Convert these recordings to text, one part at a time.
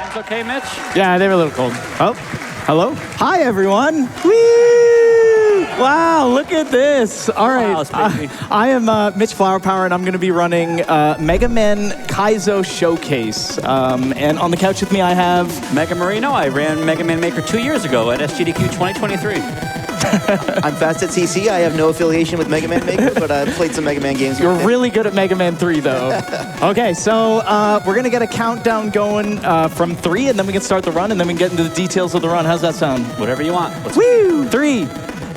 Sounds okay, Mitch? Yeah, they were a little cold. Oh, hello. Hi, everyone. Whee! Wow, look at this. All right. I am MitchFlowerPower, and I'm going to be running Mega Man Kaizo Showcase. And on the couch with me, I have... Mega Marino. I ran Mega Man Maker 2 years ago at SGDQ 2023. I'm fast at CC. I have no affiliation with Mega Man Maker, but I've played some Mega Man games. You're really good at Mega Man 3, though. Okay, so we're going to get a countdown going from 3, and then we can start the run, and then we can get into the details of the run. How's that sound? Whatever you want. Woo! 3,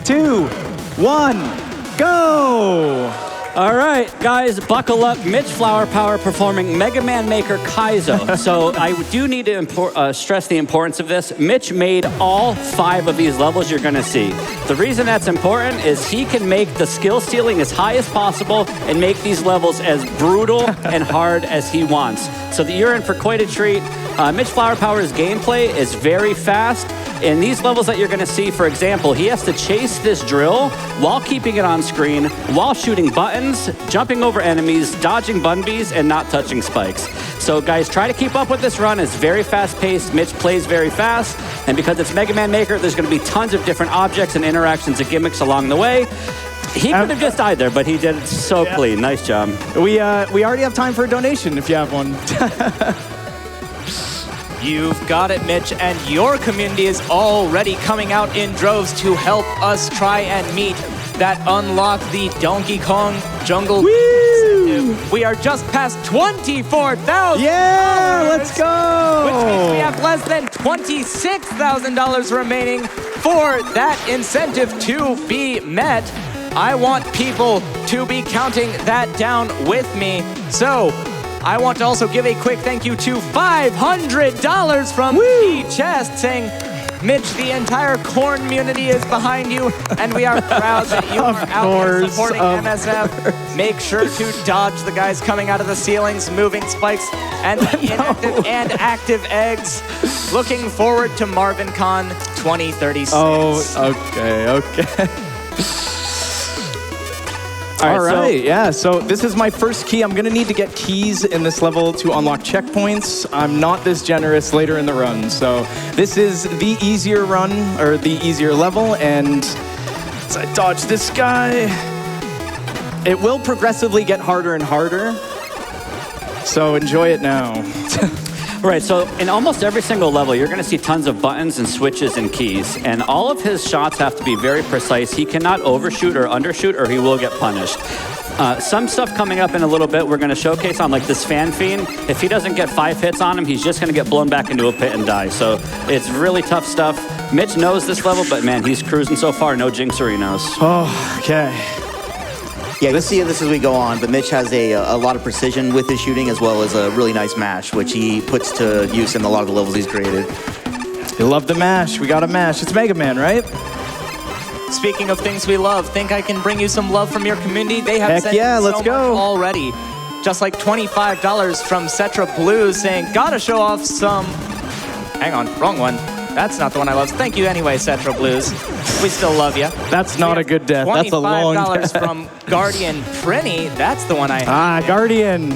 2, 1, go! All right, guys, buckle up. MitchFlowerPower performing Mega Man Maker Kaizo. So I do need to stress the importance of this. Mitch made all 5 of these levels you're going to see. The reason that's important is he can make the skill ceiling as high as possible and make these levels as brutal and hard as he wants. So that you're in for quite a treat. MitchFlowerPower's gameplay is very fast. In these levels that you're going to see, for example, he has to chase this drill while keeping it on screen, while shooting buttons, jumping over enemies, dodging bun-bees, and not touching spikes. So guys, try to keep up with this run. It's very fast-paced. Mitch plays very fast. And because it's Mega Man Maker, there's going to be tons of different objects and interactions and gimmicks along the way. He could have just died there, but he did it so clean. Nice job. We already have time for a donation if you have one. You've got it, Mitch, and your community is already coming out in droves to help us try and meet that unlock the Donkey Kong Jungle incentive. We are just past $24,000. Yeah, let's go. Which means we have less than $26,000 remaining for that incentive to be met. I want people to be counting that down with me. So, I want to also give a quick thank you to $500 from Chest saying, Mitch, the entire corn community is behind you, and we are proud that you are out here supporting MSF. Make sure to dodge the guys coming out of the ceilings, moving spikes, and the inactive and active eggs. Looking forward to MarvinCon 2036. Oh, okay. All right, yeah, so this is my first key. I'm gonna need to get keys in this level to unlock checkpoints. I'm not this generous later in the run, so this is the easier run, or the easier level, and as I dodge this guy, it will progressively get harder and harder, so enjoy it now. Right, so in almost every single level, you're going to see tons of buttons and switches and keys. And all of his shots have to be very precise. He cannot overshoot or undershoot or he will get punished. Some stuff coming up in a little bit we're going to showcase on like this Fan Fiend. If he doesn't get 5 hits on him, he's just going to get blown back into a pit and die. So it's really tough stuff. Mitch knows this level, but man, he's cruising so far. No jinxerinos. Oh, okay. Yeah, you'll see this as we go on, but Mitch has a lot of precision with his shooting as well as a really nice mash, which he puts to use in a lot of the levels he's created. You love the mash. We got a mash. It's Mega Man, right? Speaking of things we love, think I can bring you some love from your community? They have sent let's so go. much already. Just like $25 from Cetra Blues saying, gotta show off some... Hang on, wrong one. That's not the one I love. Thank you anyway, Cetra Blues. We still love you. That's not a good death. That's a long death. $25 from Guardian Prinny. That's the one I have. Guardian.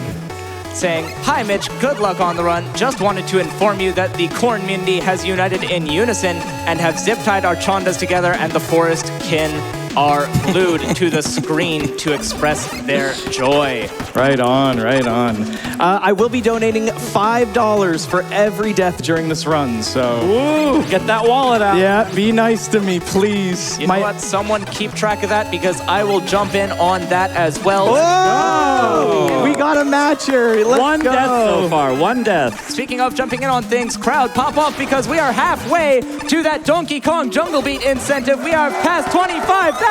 Saying, hi Mitch, good luck on the run. Just wanted to inform you that the corn community has united in unison and have zip-tied our chondas together, and the forest kin are glued to the screen to express their joy. Right on, right on. I will be donating $5 for every death during this run, so... Ooh, get that wallet out. Yeah, be nice to me, please. You know what? Someone keep track of that because I will jump in on that as well. Whoa! We got a matcher. Let's One go. death so far, one death. Speaking of jumping in on things, crowd pop off because we are halfway to that Donkey Kong Jungle Beat incentive. We are past $25,000.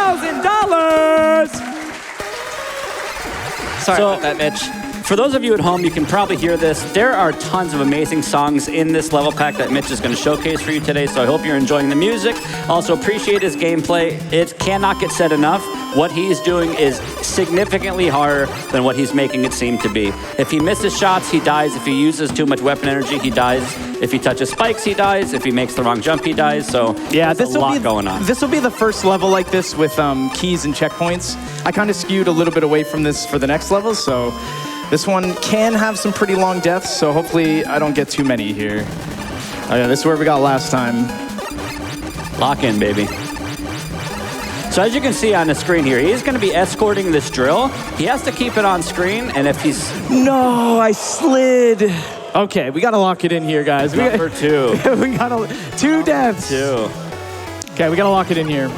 Sorry about that, Mitch. For those of you at home, you can probably hear this. There are tons of amazing songs in this level pack that Mitch is going to showcase for you today, so I hope you're enjoying the music. Also, appreciate his gameplay. It cannot get said enough. What he's doing is significantly harder than what he's making it seem to be. If he misses shots, he dies. If he uses too much weapon energy, he dies. If he touches spikes, he dies. If he makes the wrong jump, he dies. So yeah, there's a lot going on. This will be the first level like this with keys and checkpoints. I kind of skewed a little bit away from this for the next level, so this one can have some pretty long deaths, so hopefully I don't get too many here. Oh yeah, this is where we got last time. Lock in, baby. So as you can see on the screen here, he's going to be escorting this drill. He has to keep it on screen, and if he's... No, I slid. Okay, we got to lock it in here, guys. Number 2. We got 2 deaths. 2. Okay, we got to lock it in here.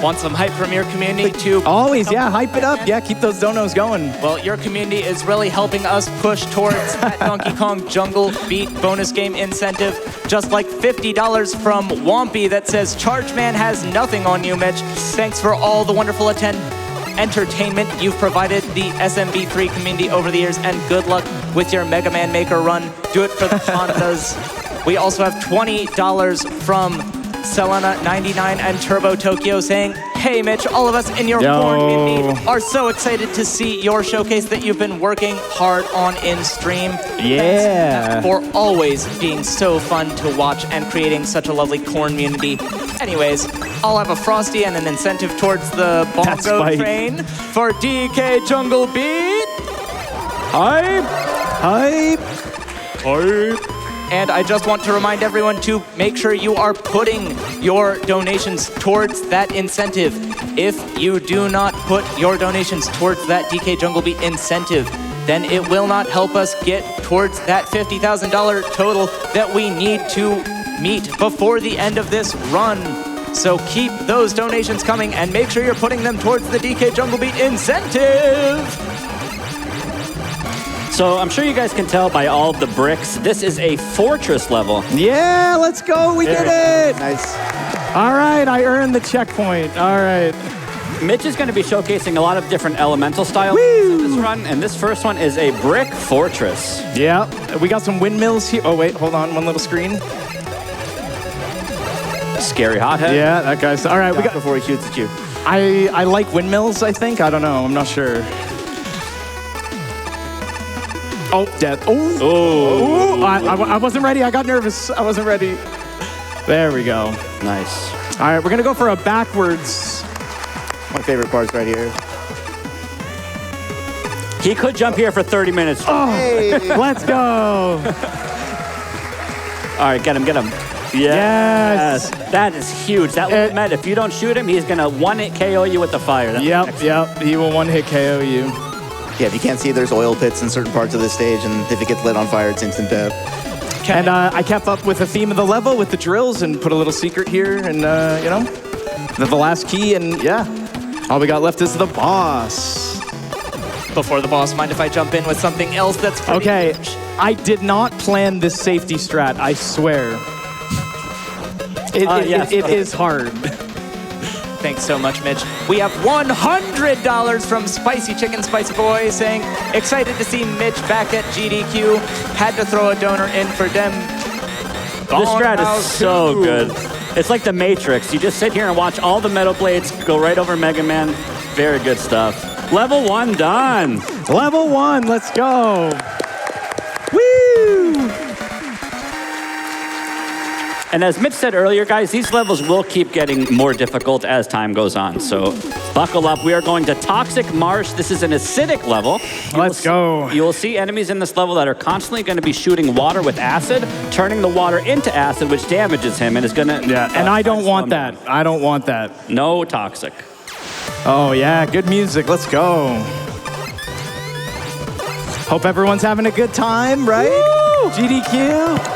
Want some hype from your community to... Always, yeah, hype it up. Yeah, keep those donos going. Well, your community is really helping us push towards that Donkey Kong Jungle Beat bonus game incentive. Just like $50 from Wompy that says, Charge Man has nothing on you, Mitch. Thanks for all the wonderful entertainment you've provided the SMB3 community over the years, and good luck with your Mega Man Maker run. Do it for the Hondas. We also have $20 from Selena99 and Turbo Tokyo saying, hey Mitch, all of us in your corn community are so excited to see your showcase that you've been working hard on in stream. Yeah. Thanks for always being so fun to watch and creating such a lovely corn community. Anyways, I'll have a Frosty and an incentive towards the bongo train for DK Jungle Beat. Hype! Hype! Hype! And I just want to remind everyone to make sure you are putting your donations towards that incentive. If you do not put your donations towards that DK Jungle Beat incentive, then it will not help us get towards that $50,000 total that we need to meet before the end of this run. So keep those donations coming and make sure you're putting them towards the DK Jungle Beat incentive. So I'm sure you guys can tell by all of the bricks, this is a fortress level. Yeah, let's go. We did it. Nice. All right, I earned the checkpoint. All right. Mitch is going to be showcasing a lot of different elemental styles in this run, and this first one is a brick fortress. Yeah, we got some windmills here. Oh, wait, hold on. One little screen. Scary hothead. Yeah, that guy's... All right, we got... Before he shoots at you. I like windmills, I think. I don't know. I'm not sure. Oh, death. Oh. I wasn't ready. I got nervous. I wasn't ready. There we go. Nice. All right, we're going to go for a backwards. My favorite part's right here. He could jump here for 30 minutes. Oh, hey. Let's go. All right, get him, get him. Yes. That is huge. That little Met, if you don't shoot him, he's going to one-hit KO you with the fire. That's yep. He will one-hit KO you. Yeah, if you can't see, there's oil pits in certain parts of this stage, and if it gets lit on fire, it's instant death. And I kept up with the theme of the level with the drills and put a little secret here, and, you know, the last key, and yeah. All we got left is the boss. Before the boss, mind if I jump in with something else that's pretty huge? I did not plan this safety strat, I swear. It is hard. Thanks so much, Mitch. We have $100 from Spicy Chicken Spicy Boy saying, excited to see Mitch back at GDQ. Had to throw a donor in for them. This strat is so good. It's like the Matrix. You just sit here and watch all the metal blades go right over Mega Man. Very good stuff. Level 1 done. Level 1, let's go. Woo! And as Mitch said earlier, guys, these levels will keep getting more difficult as time goes on. So buckle up. We are going to Toxic Marsh. This is an acidic level. Let's go. You will see enemies in this level that are constantly going to be shooting water with acid, turning the water into acid, which damages him and is going to... Yeah, and I don't want that. I don't want that. No toxic. Oh, yeah, good music. Let's go. Hope everyone's having a good time, right? Woo! GDQ.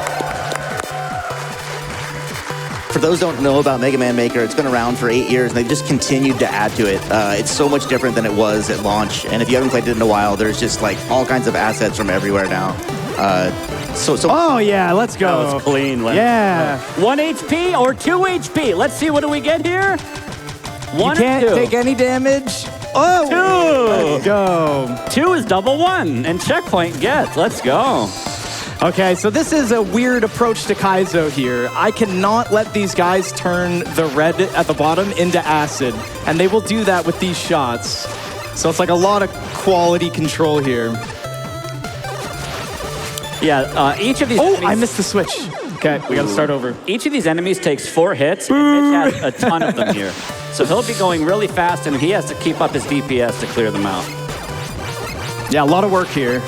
For those who don't know about Mega Man Maker, it's been around for 8 years, and they've just continued to add to it. It's so much different than it was at launch, and if you haven't played it in a while, there's just like all kinds of assets from everywhere now. Oh yeah, let's go. That was clean. Yeah. 1 HP or 2 HP? Let's see, what do we get here? You can't take any damage. Oh, 2. Let's go. 2 is double 1, and checkpoint get. Let's go. Okay, so this is a weird approach to Kaizo here. I cannot let these guys turn the red at the bottom into acid, and they will do that with these shots. So it's like a lot of quality control here. Yeah, each of these... Oh, I missed the switch. Okay, we gotta start over. Each of these enemies takes 4 hits, and Mitch has a ton of them here. So he'll be going really fast, and he has to keep up his DPS to clear them out. Yeah, a lot of work here.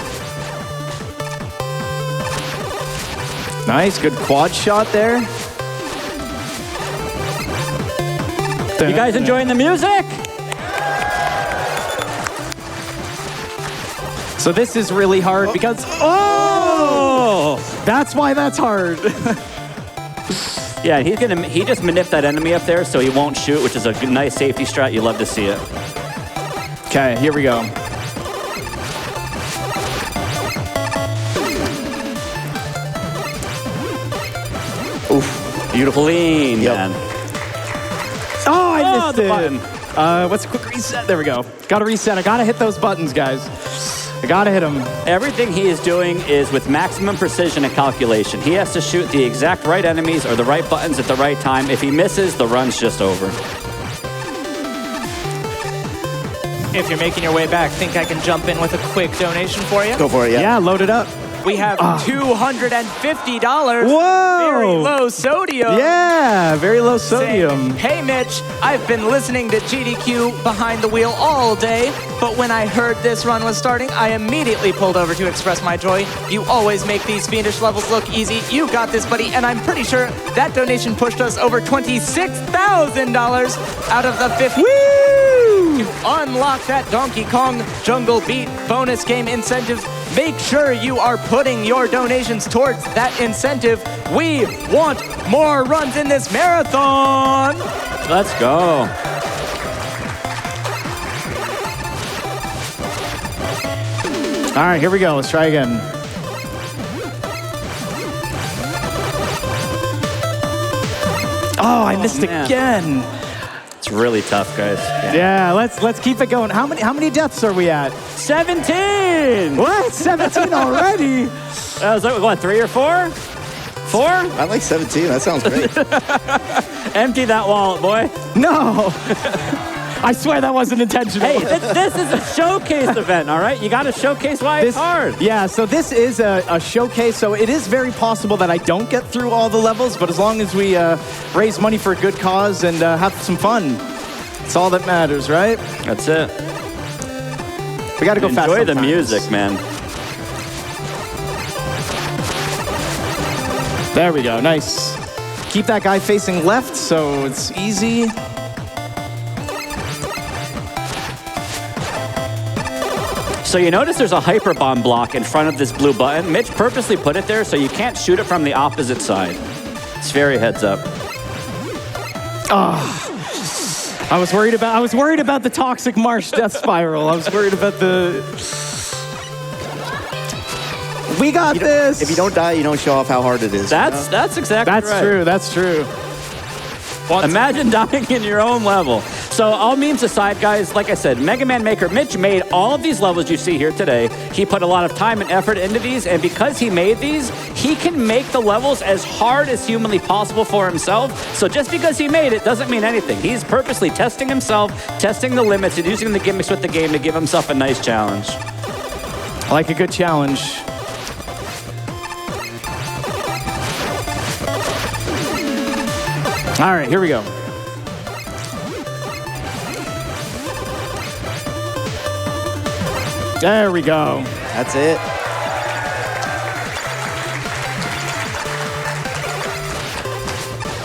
Nice, good quad shot there. You guys enjoying the music? So this is really hard because, oh! That's why that's hard. Yeah, he just manipulated that enemy up there so he won't shoot, which is a nice safety strat. You love to see it. Okay, here we go. Oof, beautiful lean, man. Oh, I missed the it. button. What's a quick reset? There we go. Gotta reset. I gotta hit those buttons, guys. I gotta hit them. Everything he is doing is with maximum precision and calculation. He has to shoot the exact right enemies or the right buttons at the right time. If he misses, the run's just over. If you're making your way back, think I can jump in with a quick donation for you? Go for it, yeah. Yeah, load it up. We have $250. Whoa! Very low sodium. Yeah, very low sodium. Saying, hey, Mitch, I've been listening to GDQ behind the wheel all day, but when I heard this run was starting, I immediately pulled over to express my joy. You always make these fiendish levels look easy. You got this, buddy, and I'm pretty sure that donation pushed us over $26,000 out of the 50. Woo! To unlock that Donkey Kong Jungle Beat bonus game incentives, make sure you are putting your donations towards that incentive. We want more runs in this marathon. Let's go. All right, here we go. Let's try again. Oh, I missed again. It's really tough, guys. Yeah, let's keep it going. How many deaths are we at? 17! What? 17 already? That was like, what, 3 or 4? 4? I like 17. That sounds great. Empty that wallet, boy. No. I swear that wasn't intentional. Hey, this is a showcase event, all right? You got to showcase why it's hard. Yeah, so this is a showcase, so it is very possible that I don't get through all the levels, but as long as we raise money for a good cause and have some fun, it's all that matters, right? That's it. We got to go fast Enjoy the sometimes. music, man. There we go, nice. Keep that guy facing left so it's easy. So you notice there's a hyper bomb block in front of this blue button. Mitch purposely put it there so you can't shoot it from the opposite side. It's very heads up. I was worried about the toxic Marsh death spiral. I was worried about the... We got this! If you don't die, you don't show off how hard it is. That's exactly right. That's true. Imagine dying in your own level. So all memes aside, guys, like I said, Mega Man Maker, Mitch made all of these levels you see here today. He put a lot of time and effort into these, and because he made these, he can make the levels as hard as humanly possible for himself. So just because he made it doesn't mean anything. He's purposely testing himself, testing the limits, and using the gimmicks with the game to give himself a nice challenge. I like a good challenge. All right, here we go. There we go. That's it.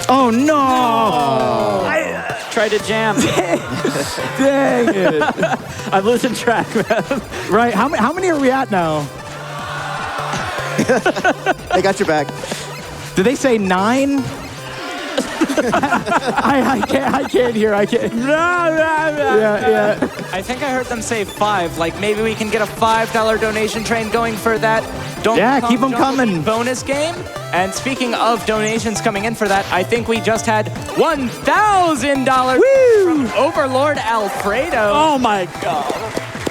Oh, no! I tried to jam. Dang it. I'm losing track, man. Right, how many are we at now? I got your back. Did they say 9? I can't hear. Yeah. I think I heard them say 5. Like maybe we can get a $5 donation train going for that. Keep them coming. Bonus game. And speaking of donations coming in for that, I think we just had $1,000 from Overlord Alfredo. Oh my God.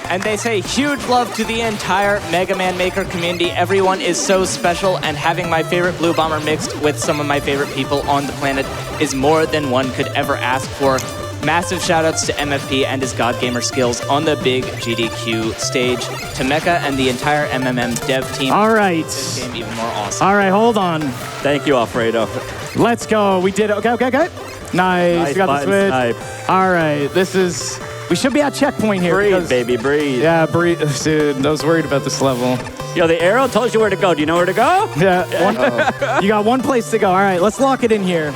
And they say, huge love to the entire Mega Man Maker community. Everyone is so special, and having my favorite Blue Bomber mixed with some of my favorite people on the planet is more than one could ever ask for. Massive shoutouts to MFP and his God Gamer skills on the big GDQ stage, to Mecha and the entire MMM dev team. All right. This game even more awesome. All right, hold on. Thank you, Alfredo. Let's go. We did it. Okay. Nice. We got the switch. Snipe. All right, this is We should be at checkpoint here. Breathe, baby, breathe. Yeah, breathe. Dude, I was worried about this level. Yo, the arrow told you where to go. Do you know where to go? Yeah. You got one place to go. All right, let's lock it in here.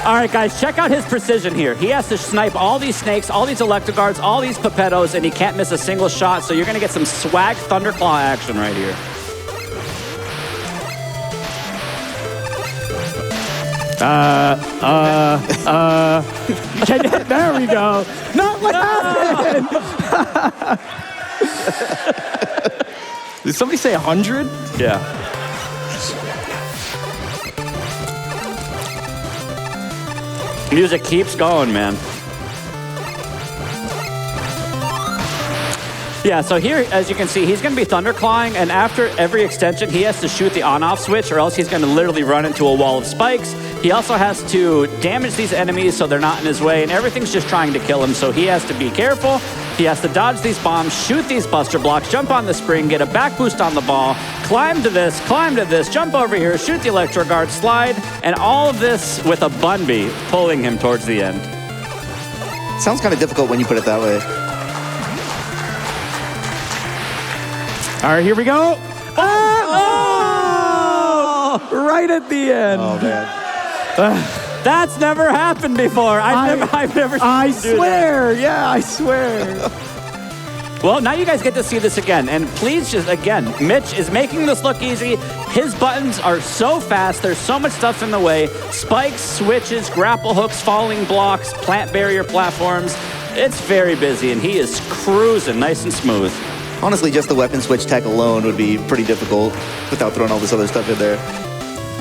All right, guys, check out his precision here. He has to snipe all these snakes, all these electroguards, all these Pepettos, and he can't miss a single shot, so you're going to get some swag Thunderclaw action right here. There we go. No, what happened? Did somebody say 100? Yeah. Music keeps going, man. Yeah, so here, as you can see, he's going to be thunderclawing, and after every extension, he has to shoot the on-off switch, or else he's going to literally run into a wall of spikes. He also has to damage these enemies so they're not in his way, and everything's just trying to kill him, so he has to be careful. He has to dodge these bombs, shoot these buster blocks, jump on the spring, get a back boost on the ball, climb to this, jump over here, shoot the electro guard, slide, and all of this with a Bunby pulling him towards the end. Sounds kind of difficult when you put it that way. All right, here we go. Oh! Right at the end. Oh, man. That's never happened before. I've never seen I him do swear. Yeah, I swear. Well, now you guys get to see this again. And please just, again, Mitch is making this look easy. His buttons are so fast. There's so much stuff in the way. Spikes, switches, grapple hooks, falling blocks, plant barrier platforms. It's very busy, and he is cruising nice and smooth. Honestly, just the weapon switch tech alone would be pretty difficult without throwing all this other stuff in there.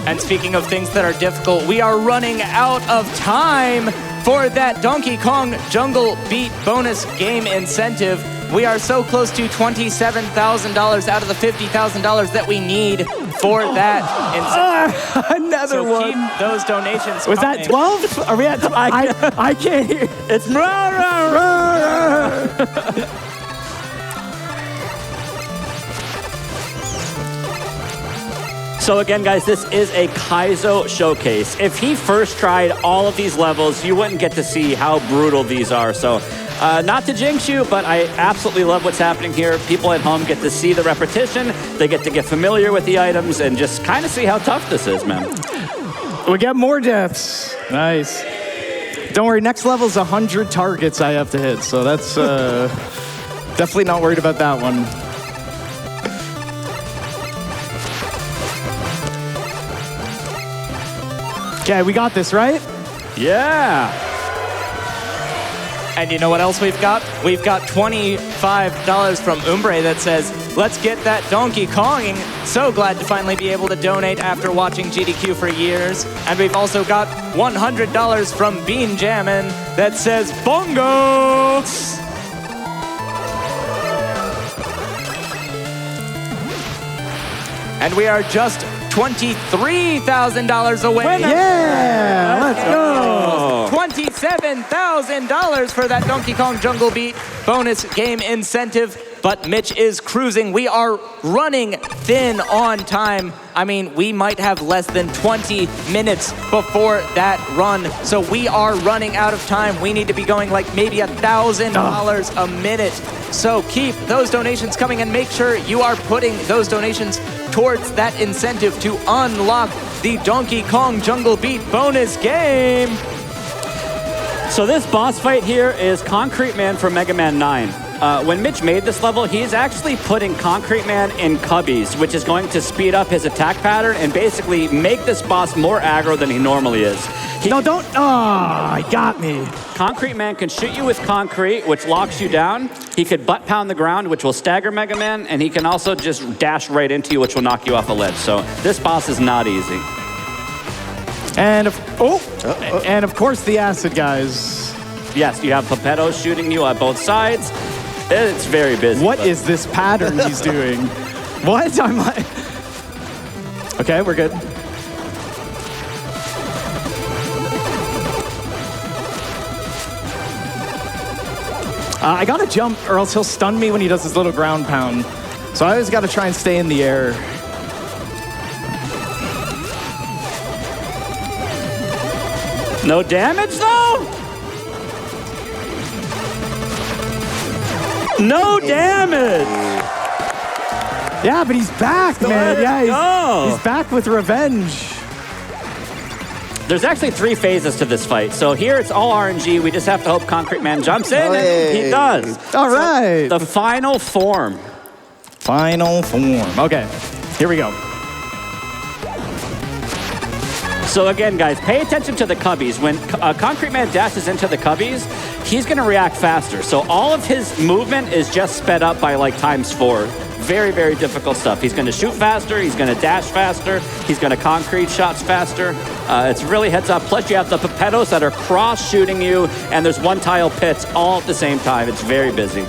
And speaking of things that are difficult, we are running out of time for that Donkey Kong Jungle Beat bonus game incentive. We are so close to $27,000 out of the $50,000 that we need for that incentive. Another So one. keep those donations Was coming. that 12? Are we at? I can't hear. It's So again, guys, this is a Kaizo showcase. If he first tried all of these levels, you wouldn't get to see how brutal these are. So not to jinx you, but I absolutely love what's happening here. People at home get to see the repetition. They get to get familiar with the items and just kind of see how tough this is, man. We get more deaths. Nice. Don't worry, next level's 100 targets I have to hit, so that's definitely not worried about that one. Okay, we got this, right? Yeah. And you know what else we've got? We've got $25 from Umbre that says, let's get that Donkey Konging. So glad to finally be able to donate after watching GDQ for years. And we've also got $100 from Bean Jammin' that says, bongo! And we are just $23,000 away. Winner. Yeah, let's go. $27,000 for that Donkey Kong Jungle Beat bonus game incentive. But Mitch is cruising. We are running thin on time. I mean, we might have less than 20 minutes before that run. So we are running out of time. We need to be going like maybe $1,000 a minute. So keep those donations coming and make sure you are putting those donations towards that incentive to unlock the Donkey Kong Jungle Beat bonus game. So this boss fight here is Concrete Man from Mega Man 9. When Mitch made this level, he's actually putting Concrete Man in cubbies, which is going to speed up his attack pattern and basically make this boss more aggro than he normally is. No, don't. Oh, he got me. Concrete Man can shoot you with concrete, which locks you down. He could butt pound the ground, which will stagger Mega Man, and he can also just dash right into you, which will knock you off a ledge. So this boss is not easy. And and of course the acid guys. Yes, you have Pepettos shooting you on both sides. It's very busy. What is this pattern he's doing? What? I'm like... Okay, we're good. I gotta jump or else he'll stun me when he does his little ground pound. So I always gotta try and stay in the air. No damage though? No damage. Yeah, but he's back, man. Yeah, he's back with revenge. There's actually 3 phases to this fight. So here it's all RNG. We just have to hope Concrete Man jumps in, and he does. All right. The final form. Final form. Okay, here we go. So again, guys, pay attention to the cubbies. When Concrete Man dashes into the cubbies, he's going to react faster. So all of his movement is just sped up by like ×4. Very, very difficult stuff. He's going to shoot faster. He's going to dash faster. He's going to concrete shots faster. It's really heads up. Plus, you have the Pepettos that are cross-shooting you, and there's one-tile pits all at the same time. It's very busy.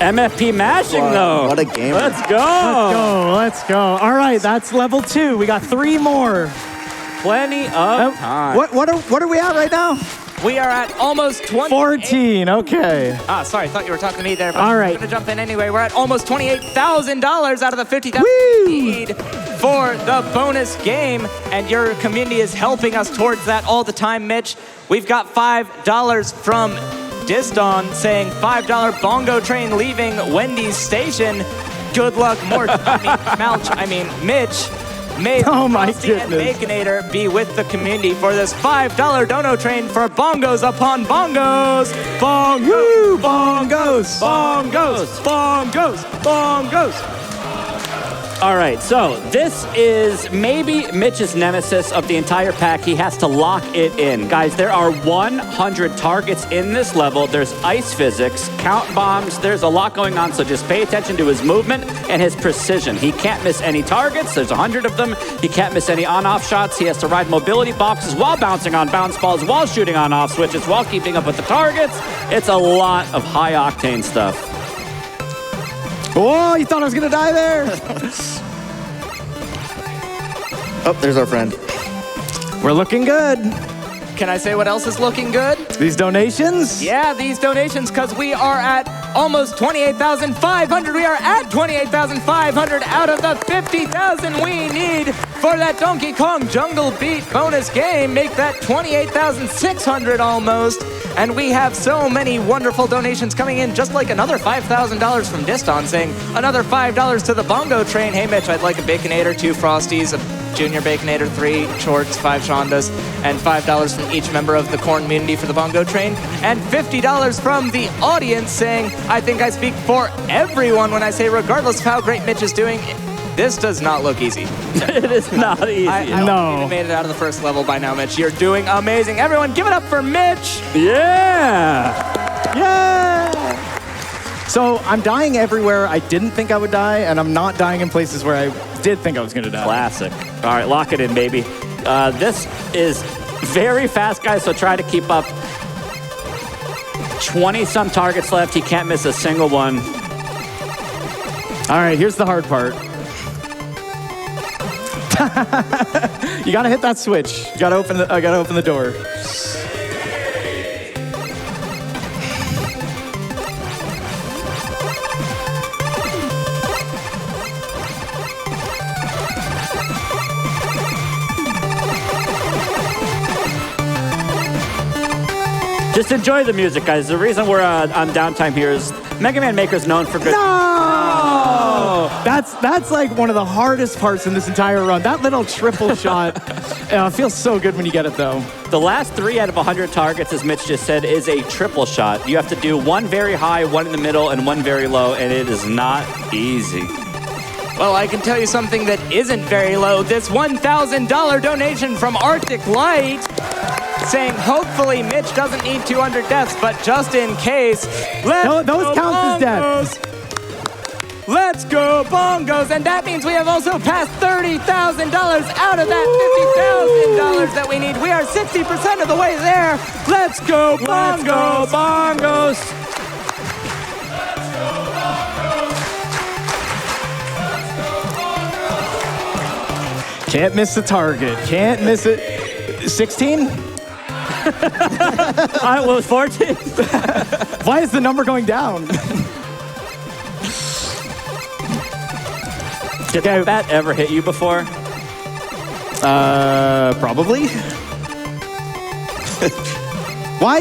MFP mashing, though. What a game. Let's go. Let's go. Let's go. All right, that's level 2. We got 3 more. Plenty of time. What are we at right now? We are at almost 14. Okay. Sorry, I thought you were talking to me there. But All right. I'm going to jump in anyway. We're at almost $28,000 out of the $50,000 we need for the bonus game. And your community is helping us towards that all the time, Mitch. We've got $5 from Diston saying $5 bongo train leaving Wendy's station. Good luck, Mitch. May Oh my Frosty and goodness. Baconator be with the community for this $5 dono train for bongos upon bongos. Woo, bongos. Bongos. All right, so this is maybe Mitch's nemesis of the entire pack. He has to lock it in. Guys, there are 100 targets in this level. There's ice physics, count bombs. There's a lot going on, so just pay attention to his movement and his precision. He can't miss any targets. There's 100 of them. He can't miss any on-off shots. He has to ride mobility boxes while bouncing on bounce balls, while shooting on-off switches, while keeping up with the targets. It's a lot of high-octane stuff. Oh, you thought I was going to die there? Oh, there's our friend. We're looking good. Can I say what else is looking good? These donations? Yeah, these donations, because we are at almost 28,500. We are at 28,500 out of the 50,000 we need for that Donkey Kong Jungle Beat bonus game. Make that 28,600 almost. And we have so many wonderful donations coming in, just like another $5,000 from Diston saying another $5 to the bongo train. Hey, Mitch, I'd like a Baconator, 2 Frosties, a Junior Baconator, 3 Shorts, 5 Shondas, and $5 from each member of the Corn community for the bongo train, and $50 from the audience saying, I think I speak for everyone when I say regardless of how great Mitch is doing, this does not look easy. It is not easy. I No. You made it out of the first level by now, Mitch. You're doing amazing. Everyone, give it up for Mitch. Yeah. Yeah! So I'm dying everywhere I didn't think I would die, and I'm not dying in places where I did think I was going to die. Classic. All right, lock it in, baby. This is very fast, guys, so try to keep up. 20-some targets left. He can't miss a single one. All right, here's the hard part. You gotta hit that switch. You gotta open the door. Just enjoy the music, guys. The reason we're on downtime here is Mega Man Maker is known for good... No! That's like one of the hardest parts in this entire run. That little triple shot feels so good when you get it, though. The last 3 out of 100 targets, as Mitch just said, is a triple shot. You have to do 1 very high, 1 in the middle, and 1 very low, and it is not easy. Well, I can tell you something that isn't very low. This $1,000 donation from Arctic Light saying hopefully Mitch doesn't need 200 deaths, but just in case, Those count as deaths. Let's go bongos, and that means we have also passed $30,000 out of that $50,000 that we need. We are 60% of the way there. Let's go bongos, bongos. Can't miss the target. Can't miss it. 16? It was 14. Why is the number going down? Did that ever hit you before? Probably. Why?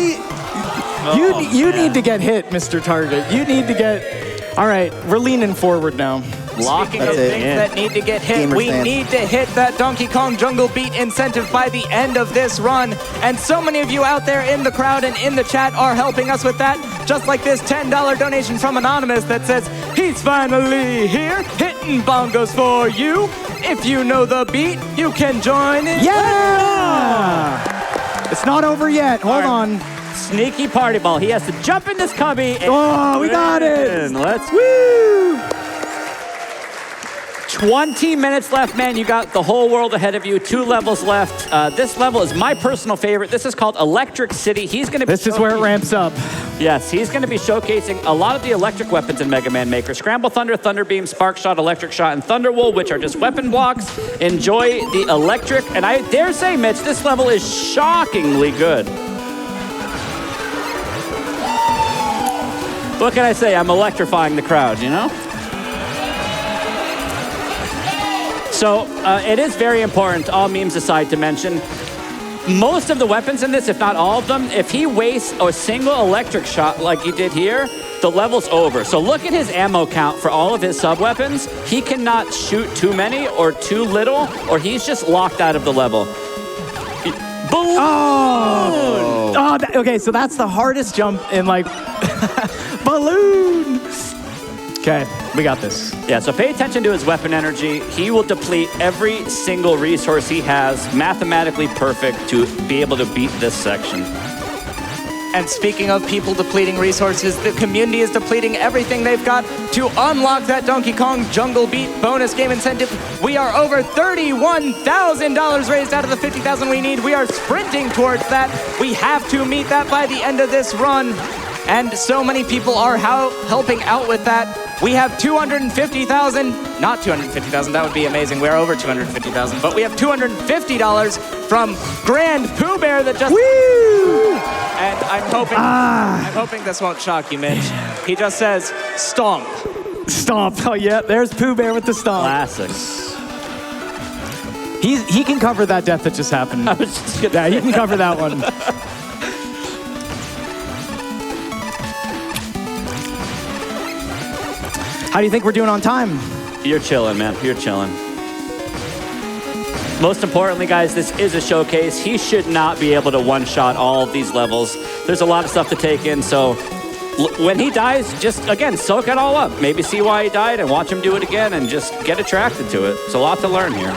You need to get hit, Mr. Target. You need to get... All right, we're leaning forward now. Speaking of things that need to get hit, we need to hit that Donkey Kong Jungle Beat incentive by the end of this run. And so many of you out there in the crowd and in the chat are helping us with that. Just like this $10 donation from Anonymous that says, he's finally here, hitting bongos for you. If you know the beat, you can join in. Yeah! It's not over yet. Hold on. Sneaky party ball. He has to jump in this cubby. Oh, we got it. Let's woo! 20 minutes left, man. You got the whole world ahead of you. 2 levels left. This level is my personal favorite. This is called Electric City. He's going to be This is where it ramps up. Yes, he's going to be showcasing a lot of the electric weapons in Mega Man Maker. Scramble Thunder, Thunder Beam, Spark Shot, Electric Shot, and Thunder Wool, which are just weapon blocks. Enjoy the electric. And I dare say, Mitch, this level is shockingly good. What can I say? I'm electrifying the crowd, you know? So it is very important, all memes aside, to mention, most of the weapons in this, if not all of them, if he wastes a single electric shot like he did here, the level's over. So look at his ammo count for all of his sub-weapons. He cannot shoot too many or too little, or he's just locked out of the level. Boom! Oh, okay, so that's the hardest jump in, like, balloon. Okay, we got this. Yeah, so pay attention to his weapon energy. He will deplete every single resource he has, mathematically perfect, to be able to beat this section. And speaking of people depleting resources, the community is depleting everything they've got to unlock that Donkey Kong Jungle Beat bonus game incentive. We are over $31,000 raised out of the $50,000 we need. We are sprinting towards that. We have to meet that by the end of this run. And so many people are helping out with that. We have 250,000, not 250,000, that would be amazing. We're over 250,000, but we have $250 from Grand Pooh Bear that just... Woo! And I'm hoping this won't shock you, Mitch. He just says, stomp. Stomp. Oh, yeah, there's Pooh Bear with the stomp. Classic. He can cover that death that just happened. I was just gonna Yeah, he can cover that one. How do you think we're doing on time? You're chilling, man. You're chilling. Most importantly, guys, this is a showcase. He should not be able to one-shot all of these levels. There's a lot of stuff to take in, so when he dies, just, again, soak it all up. Maybe see why he died and watch him do it again and just get attracted to it. It's a lot to learn here.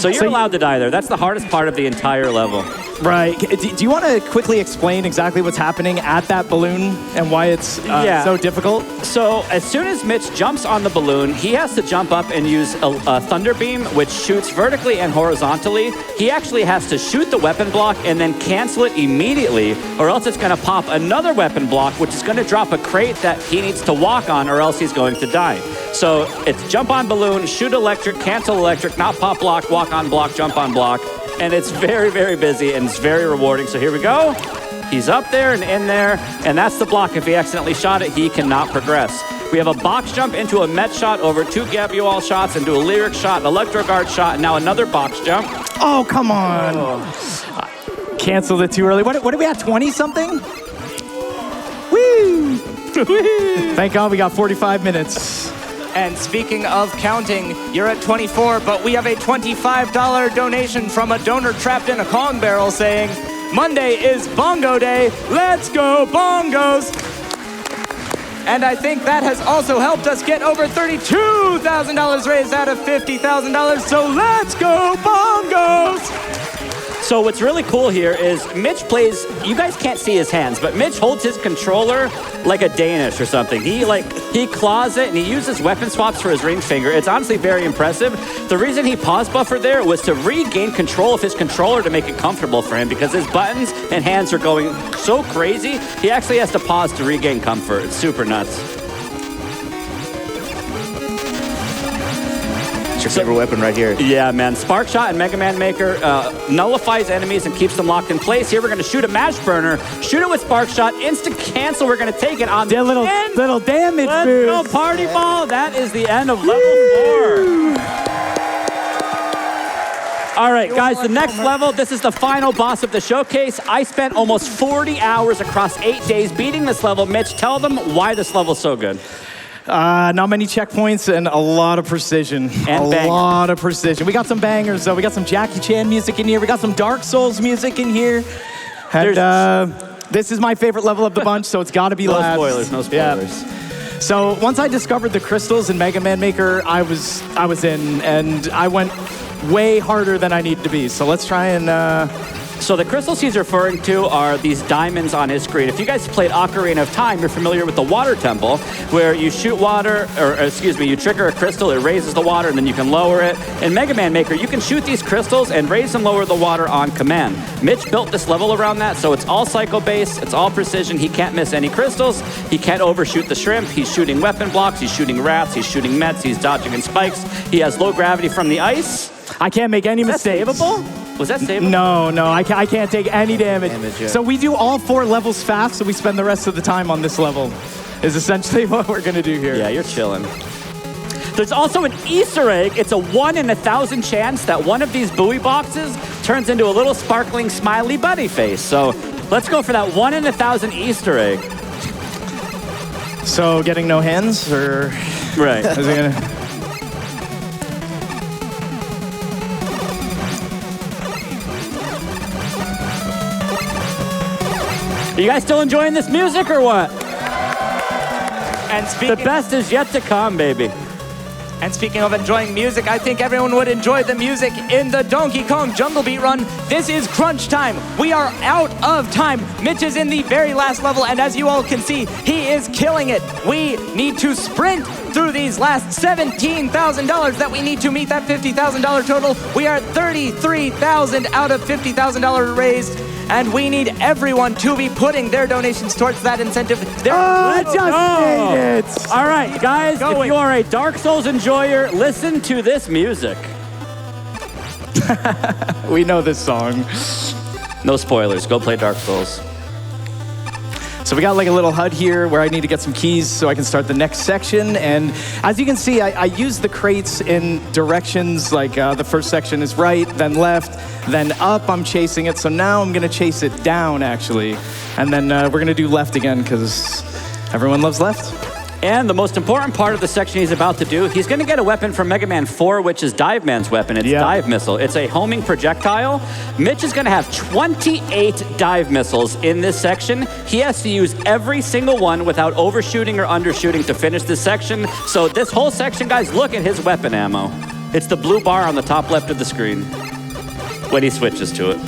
So you're allowed to die there. That's the hardest part of the entire level. Right. Do you want to quickly explain exactly what's happening at that balloon and why it's so difficult? So as soon as Mitch jumps on the balloon, he has to jump up and use a Thunder Beam, which shoots vertically and horizontally. He actually has to shoot the weapon block and then cancel it immediately, or else it's going to pop another weapon block, which is going to drop a crate that he needs to walk on, or else he's going to die. So it's jump on balloon, shoot electric, cancel electric, not pop block, walk on block, jump on block. And it's very, very busy, and it's very rewarding. So here we go. He's up there and in there, and that's the block. If he accidentally shot it, he cannot progress. We have a box jump into a Met shot, over 2 Gabual shots, into a Lyric shot, an Electro Guard shot, and now another box jump. Oh, come on. Canceled it too early. What are we at, 20-something? Woo! Thank God we got 45 minutes. And speaking of counting, you're at 24, but we have a $25 donation from a donor trapped in a Kong barrel saying, Monday is Bongo Day, let's go bongos! And I think that has also helped us get over $32,000 raised out of $50,000, so let's go bongos! So what's really cool here is Mitch plays, you guys can't see his hands, but Mitch holds his controller like a Danish or something. He claws it and he uses weapon swaps for his ring finger. It's honestly very impressive. The reason he pause buffered there was to regain control of his controller to make it comfortable for him, because his buttons and hands are going so crazy, he actually has to pause to regain comfort. It's super nuts. Your favorite weapon right here. Yeah, man. Spark Shot and Mega Man Maker nullifies enemies and keeps them locked in place. Here we're going to shoot a Mash Burner, shoot it with Spark Shot, instant cancel. We're going to take it on the little damage Let's boost. go, Party Ball. That is the end of level 4. All right, guys, the next level, this is the final boss of the showcase. I spent almost 40 hours across 8 days beating this level. Mitch, tell them why this level's so good. Not many checkpoints and a lot of precision. And bangers. Lot of precision. We got some bangers, though. We got some Jackie Chan music in here. We got some Dark Souls music in here. And this is my favorite level of the bunch, so it's got to be last. No spoilers. Yeah. So once I discovered the crystals in Mega Man Maker, I was in, and I went way harder than I needed to be. So let's try and... So the crystals he's referring to are these diamonds on his screen. If you guys played Ocarina of Time, you're familiar with the water temple, where you shoot water, you trigger a crystal, it raises the water, and then you can lower it. In Mega Man Maker, you can shoot these crystals and raise and lower the water on command. Mitch built this level around that, so it's all psycho-based, it's all precision. He can't miss any crystals, he can't overshoot the shrimp, he's shooting weapon blocks, he's shooting rats, he's shooting mets, he's dodging in spikes, he has low gravity from the ice. I can't make any mistakes. Savable? Was that savable? No, I can't take any damage. So we do all 4 levels fast, so we spend the rest of the time on this level, is essentially what we're gonna do here. Yeah, you're chilling. There's also an Easter egg. It's a 1 in 1,000 chance that one of these buoy boxes turns into a little sparkling smiley buddy face. So let's go for that 1 in 1,000 Easter egg. So getting no hands, or? Right. Is it gonna... Are you guys still enjoying this music or what? And The best is yet to come, baby. And speaking of enjoying music, I think everyone would enjoy the music in the Donkey Kong Jungle Beat run. This is crunch time. We are out of time. Mitch is in the very last level, and as you all can see, he is killing it. We need to sprint through these last $17,000 that we need to meet that $50,000 total. We are at $33,000 out of $50,000 raised. And we need everyone to be putting their donations towards that incentive. I just made it! All right, guys, if you are a Dark Souls enjoyer, listen to this music. We know this song. No spoilers. Go play Dark Souls. So we got like a little HUD here where I need to get some keys so I can start the next section. And as you can see, I use the crates in directions like the first section is right, then left, then up. I'm chasing it. So now I'm going to chase it down, actually. And then we're going to do left again because everyone loves left. And the most important part of the section he's about to do, he's going to get a weapon from Mega Man 4, which is Dive Man's weapon. It's Dive Missile. It's a homing projectile. Mitch is going to have 28 dive missiles in this section. He has to use every single one without overshooting or undershooting to finish this section. So this whole section, guys, look at his weapon ammo. It's the blue bar on the top left of the screen when he switches to it.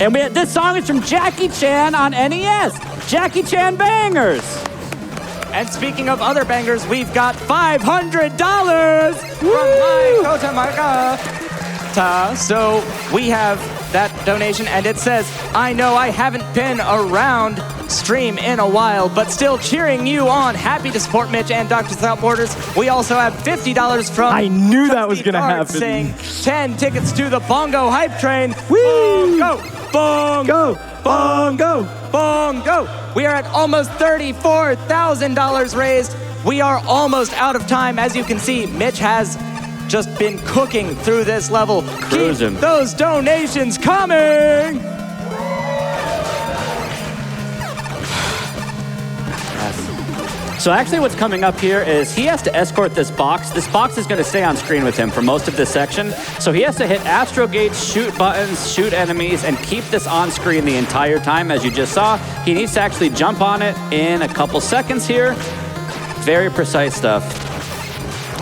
And this song is from Jackie Chan on NES. Jackie Chan bangers. And speaking of other bangers, we've got $500 from my Kaizo. So we have that donation, and it says, I know I haven't been around stream in a while, but still cheering you on. Happy to support Mitch and Dr. Without Borders. We also have $50 from... I knew that was going to happen. Saying 10 tickets to the Bongo Hype Train. Woo! Bongo! Bongo! Bongo! Bongo! We are at almost $34,000 raised. We are almost out of time. As you can see, Mitch has just been cooking through this level. Cruising. Keep those donations coming! So actually what's coming up here is he has to escort this box. This box is going to stay on screen with him for most of this section. So he has to hit Astro Gates, shoot buttons, shoot enemies, and keep this on screen the entire time. As you just saw, he needs to actually jump on it in a couple seconds here. Very precise stuff.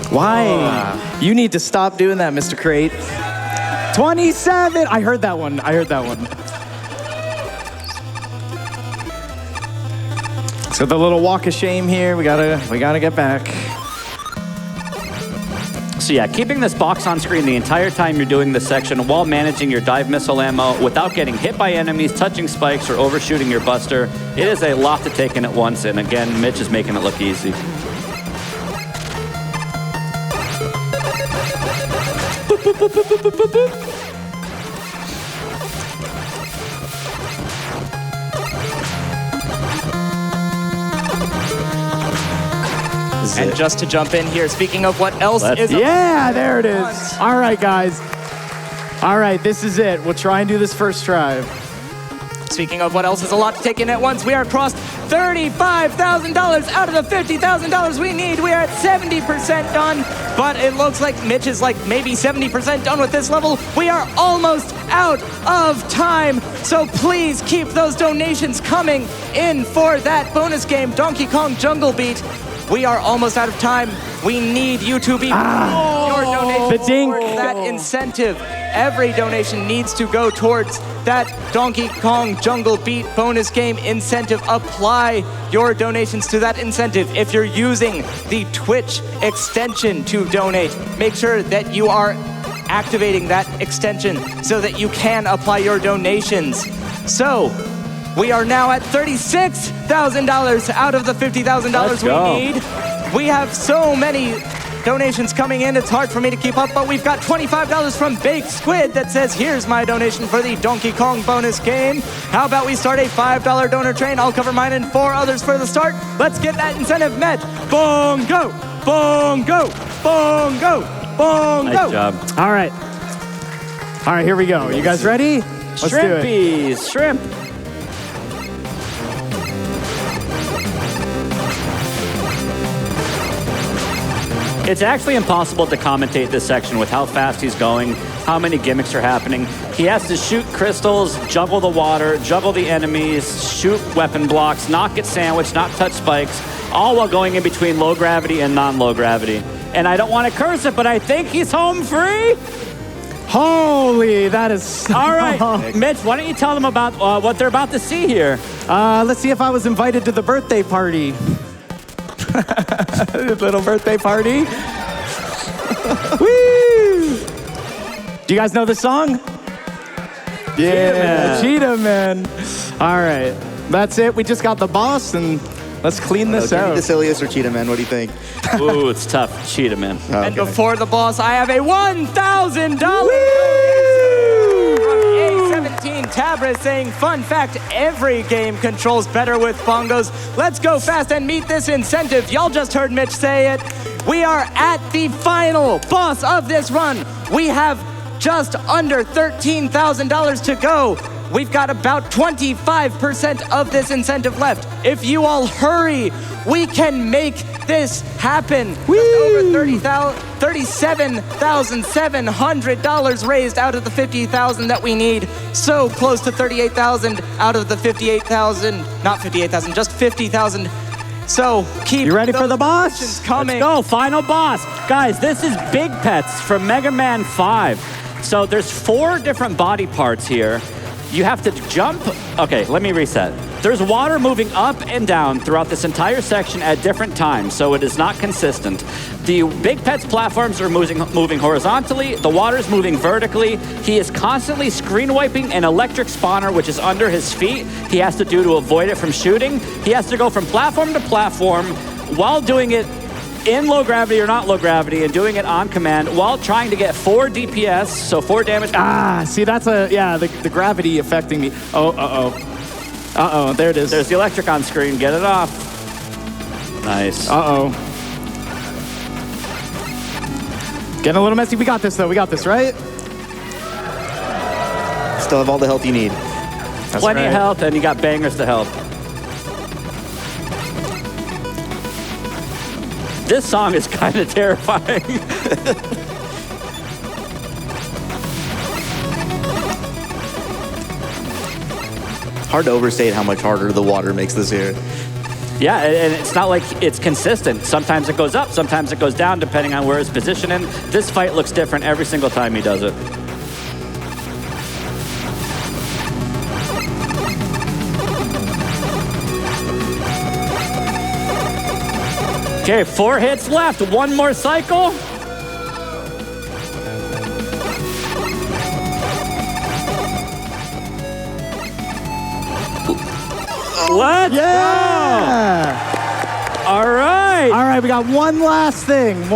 Why? You need to stop doing that, Mr. Crate. 27! I heard that one. So the little walk of shame here, we gotta get back. So yeah, keeping this box on screen the entire time you're doing this section while managing your dive missile ammo without getting hit by enemies, touching spikes, or overshooting your buster. It is a lot to take in at once, and again, Mitch is making it look easy. Boop, boop, boop, boop, boop, boop, boop. And just to jump in here, speaking of what else is... Yeah, there it is. All right, guys. All right, this is it. We'll try and do this first try. Speaking of what else is a lot to take in at once, we are across $35,000 out of the $50,000 we need. We are at 70% done, but it looks like Mitch is like maybe 70% done with this level. We are almost out of time, so please keep those donations coming in for that bonus game, Donkey Kong Jungle Beat. We are almost out of time. We need you to be your donation The dink. towards that incentive. Every donation needs to go towards that Donkey Kong Jungle Beat bonus game incentive. Apply your donations to that incentive. If you're using the Twitch extension to donate, make sure that you are activating that extension so that you can apply your donations. So, we are now at $36,000 out of the $50,000 we need. We have so many donations coming in, it's hard for me to keep up, but we've got $25 from Baked Squid that says, here's my donation for the Donkey Kong bonus game. How about we start a $5 donor train? I'll cover mine and 4 others for the start. Let's get that incentive met. Bongo, bongo, bongo, bongo. Nice job. All right. All right, here we go. You guys ready? Let's do it. Shrimpies, shrimp. It's actually impossible to commentate this section with how fast he's going, how many gimmicks are happening. He has to shoot crystals, juggle the water, juggle the enemies, shoot weapon blocks, not get sandwiched, not touch spikes, all while going in between low gravity and non-low gravity. And I don't want to curse it, but I think he's home free. Holy, that is... All right, Mitch, why don't you tell them about what they're about to see here? Let's see if I was invited to the birthday party. Little birthday party. Woo! Do you guys know the song? Yeah, Cheetah Man. All right, that's it. We just got the boss, and let's clean this out. Decilius or Cheetah Man, what do you think? Ooh, it's tough. Cheetah Man. Okay. And before the boss, I have a $1,000 from A17 Tabra saying, fun fact, every game controls better with bongos. Let's go fast and meet this incentive. Y'all just heard Mitch say it. We are at the final boss of this run. We have just under $13,000 to go. We've got about 25% of this incentive left. If you all hurry, we can make this happen. Just over $37,700 raised out of the $50,000 that we need. So close to $38,000 out of the $58,000. Not $58,000, just $50,000. So keep You ready for the boss? Coming. Let's go, final boss. Guys, this is Big Pets from Mega Man 5. So there's 4 different body parts here. You have to jump. Okay, let me reset. There's water moving up and down throughout this entire section at different times, so it is not consistent. The Big Pets platforms are moving horizontally. The water's moving vertically. He is constantly screen wiping an electric spawner, which is under his feet. He has to do to avoid it from shooting. He has to go from platform to platform while doing it in low gravity or not low gravity and doing it on command while trying to get 4 DPS, so 4 damage. See, that's the gravity affecting me. Uh-oh, there it is. There's the electric on screen. Get it off. Nice. Uh-oh. Getting a little messy. We got this, though. We got this, right? Still have all the health you need. That's Plenty right. of health, and you got bangers to help. This song is kind of terrifying. Hard to overstate how much harder the water makes this here. Yeah, and it's not like it's consistent. Sometimes it goes up, sometimes it goes down, depending on where it's positioned in. This fight looks different every single time he does it. Okay, 4 hits left. 1 more cycle. Let's go! All right. All right, we got one last thing.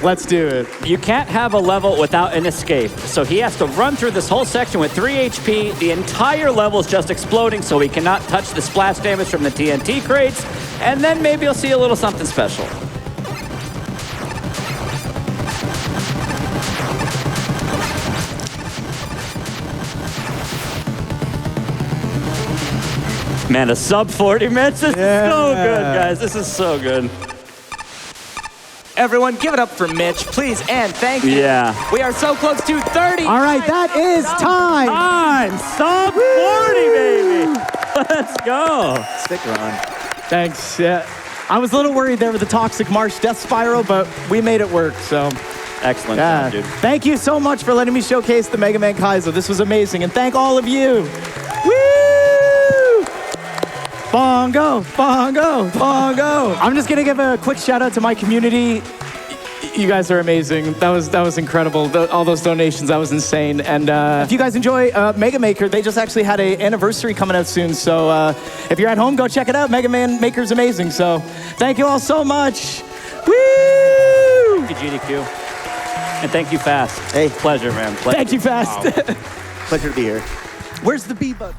Let's do it. You can't have a level without an escape. So he has to run through this whole section with 3 HP. The entire level is just exploding, so he cannot touch the splash damage from the TNT crates. And then maybe you'll see a little something special. Man, a sub 40, Mitch. This is so good, guys. This is so good. Everyone, give it up for Mitch, please, and thank you. Yeah. We are so close to 30. All right, that is time. Time. Sub 40, baby. Let's go. Stick around. Thanks. Yeah. I was a little worried there with the toxic Marsh death spiral, but we made it work, so. Excellent job, dude. Thank you so much for letting me showcase the Mega Man Kaizo. This was amazing, and thank all of you. Woo! Bongo, bongo, bongo. I'm just gonna give a quick shout out to my community. You guys are amazing. That was incredible. All those donations, that was insane. And if you guys enjoy Mega Maker, they just actually had an anniversary coming out soon. So if you're at home, go check it out. Mega Man Maker's amazing. So thank you all so much. Woo! SGDQ. And thank you, Fast. Hey. Pleasure, man. Pleasure. Thank you, Fast. Pleasure to be here. Where's the B button?